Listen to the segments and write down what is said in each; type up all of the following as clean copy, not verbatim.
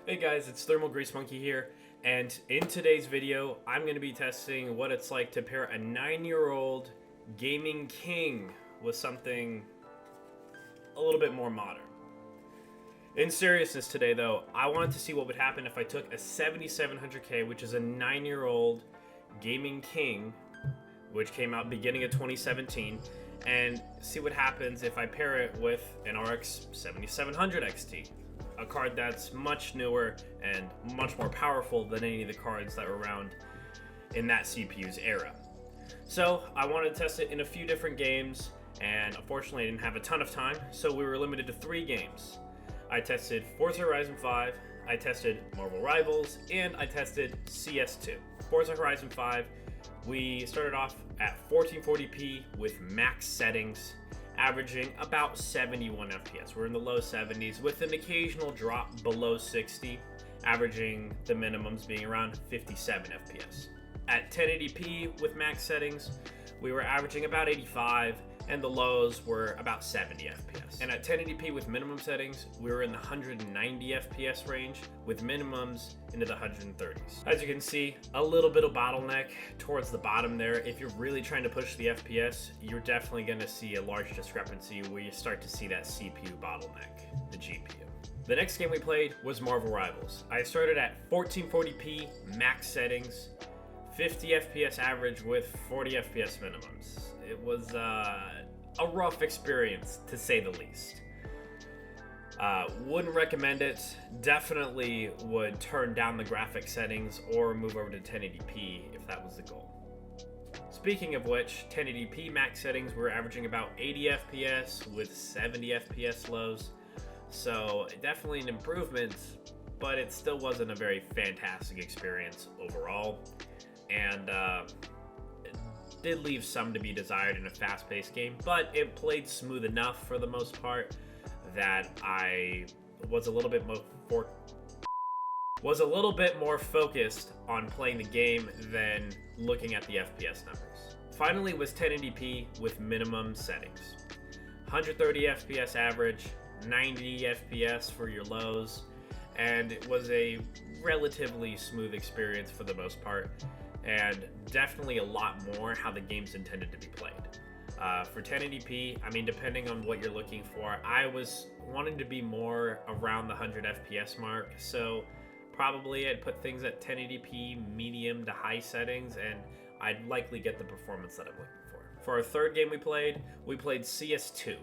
Hey guys, it's Thermal Grease Monkey here, and in today's video, I'm going to be testing what it's like to pair a 9-year-old gaming king with something a little bit more modern. In seriousness today though, I wanted to see what would happen if I took a 7700K, which is a 9-year-old gaming king, which came out beginning of 2017, and see what happens if I pair it with an RX 7700 XT. A card that's much newer and much more powerful than any of the cards that were around in that CPU's era. So I wanted to test it in a few different games, and unfortunately I didn't have a ton of time, so we were limited to 3 games. I tested Forza Horizon 5, I tested Marvel Rivals, and I tested CS2. Forza Horizon 5, we started off at 1440p with max settings, averaging about 71 FPS. We're in the low 70s with an occasional drop below 60, averaging the minimums being around 57 FPS. At 1080p with max settings, we were averaging about 85, and the lows were about 70 FPS. And at 1080p with minimum settings, we were in the 190 FPS range with minimums into the 130s. As you can see, a little bit of bottleneck towards the bottom there. If you're really trying to push the FPS, you're definitely going to see a large discrepancy where you start to see that CPU bottleneck, the GPU. The next game we played was Marvel Rivals. I started at 1440p max settings, 50 FPS average with 40 FPS minimums. It was a rough experience, to say the least. Wouldn't recommend it. Definitely would turn down the graphic settings or move over to 1080p if that was the goal. Speaking of which, 1080p max settings were averaging about 80 FPS with 70 FPS lows. So definitely an improvement, but it still wasn't a very fantastic experience overall. And it did leave some to be desired in a fast-paced game, but it played smooth enough for the most part that I was a little bit more focused on playing the game than looking at the FPS numbers. Finally was 1080p with minimum settings. 130 FPS average, 90 FPS for your lows, and it was a relatively smooth experience for the most part, and definitely a lot more how the game's intended to be played. For 1080p, I mean, depending on what you're looking for, I was wanting to be more around the 100 FPS mark, so probably I'd put things at 1080p medium to high settings, and I'd likely get the performance that I'm looking for. For our third game we played CS2,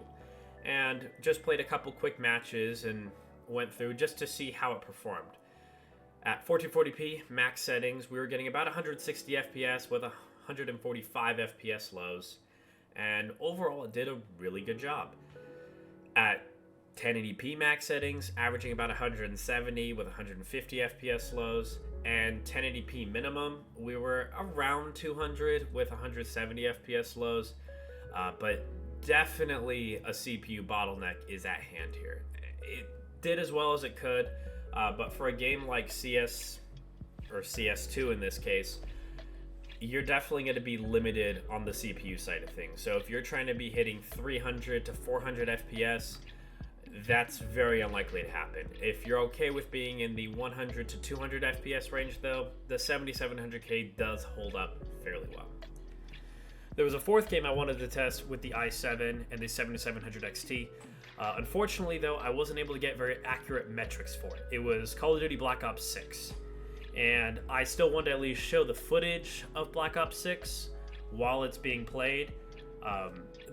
and just played a couple quick matches and went through just to see how it performed. At 1440p max settings, we were getting about 160 FPS with 145 FPS lows, and overall it did a really good job. At 1080p max settings, averaging about 170 with 150 FPS lows, and 1080p minimum, we were around 200 with 170 FPS lows, but definitely a CPU bottleneck is at hand here. It did as well as it could, but for a game like CS, or CS2 in this case, you're definitely going to be limited on the CPU side of things. So if you're trying to be hitting 300 to 400 FPS, that's very unlikely to happen. If you're okay with being in the 100 to 200 FPS range though, the 7700K does hold up fairly well. There was a fourth game I wanted to test with the i7 and the 7700 XT. Unfortunately though, I wasn't able to get very accurate metrics for it. It was Call of Duty Black Ops 6. And I still want to at least show the footage of Black Ops 6 while it's being played.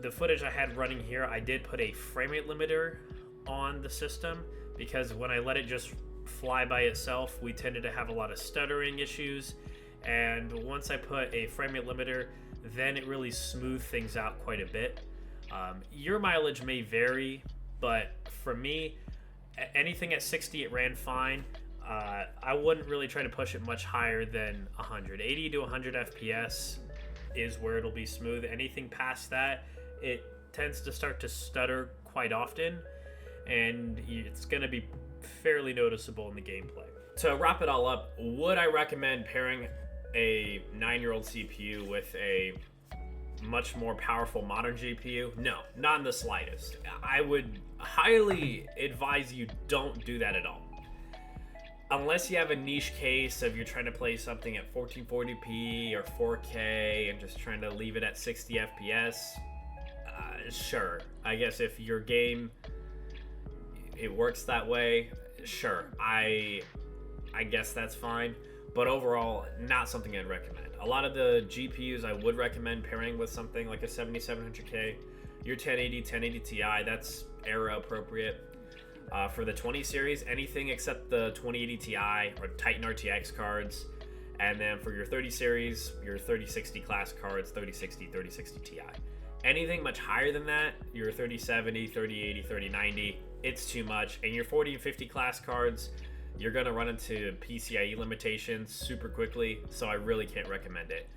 The footage I had running here, I did put a frame rate limiter on the system because when I let it just fly by itself, we tended to have a lot of stuttering issues. And once I put a frame rate limiter, then it really smoothed things out quite a bit. Your mileage may vary, but for me, anything at 60 it ran fine. I wouldn't really try to push it much higher than 100. 80 to 100 FPS is where it'll be smooth. Anything past that, it tends to start to stutter quite often, and it's going to be fairly noticeable in the gameplay. To wrap it all up, would I recommend pairing a 9-year-old CPU with a much more powerful modern GPU? No, not in the slightest. I would highly advise you don't do that at all. unless you have a niche case of you're trying to play something at 1440p or 4K and just trying to leave it at 60 FPS, sure. I guess if your game, it works that way, sure. I guess that's fine. But overall, not something I'd recommend. A lot of the GPUs I would recommend pairing with something like a 7700K, your 1080 Ti, that's era appropriate. For the 20 series, anything except the 2080 Ti or Titan RTX cards. And then for your 30 series, your 3060 class cards, 3060, 3060 Ti. Anything much higher than that, your 3070, 3080, 3090, it's too much. And your 40 and 50 class cards, you're going to run into PCIe limitations super quickly, so I really can't recommend it.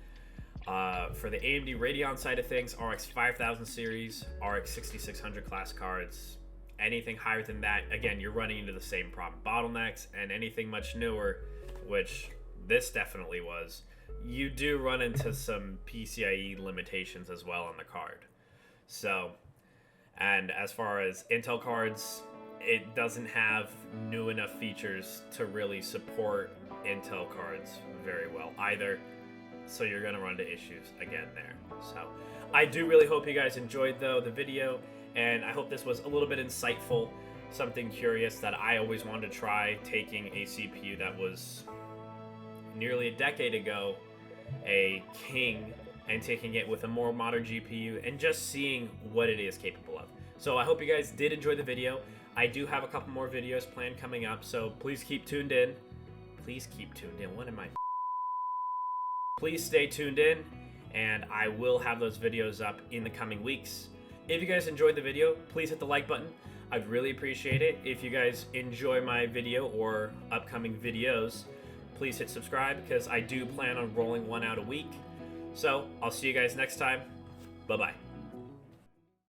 For the AMD Radeon side of things, RX 5000 series, RX 6600 class cards, anything higher than that, again, you're running into the same problem. Bottlenecks, and anything much newer, which this definitely was, you do run into some PCIe limitations as well on the card. So, and as far as Intel cards, it doesn't have new enough features to really support Intel cards very well either. So you're going to run into issues again there. So I do really hope you guys enjoyed, though, the video. And I hope this was a little bit insightful, something curious that I always wanted to try, taking a CPU that was nearly a decade ago a king and taking it with a more modern GPU and just seeing what it is capable of. So I hope you guys did enjoy the video. I do have a couple more videos planned coming up, so please keep tuned in. Please keep tuned in. What am I? Please stay tuned in, and I will have those videos up in the coming weeks. If you guys enjoyed the video, please hit the like button. I'd really appreciate it. If you guys enjoy my video or upcoming videos, please hit subscribe, because I do plan on rolling one out a week. So I'll see you guys next time. Bye-bye.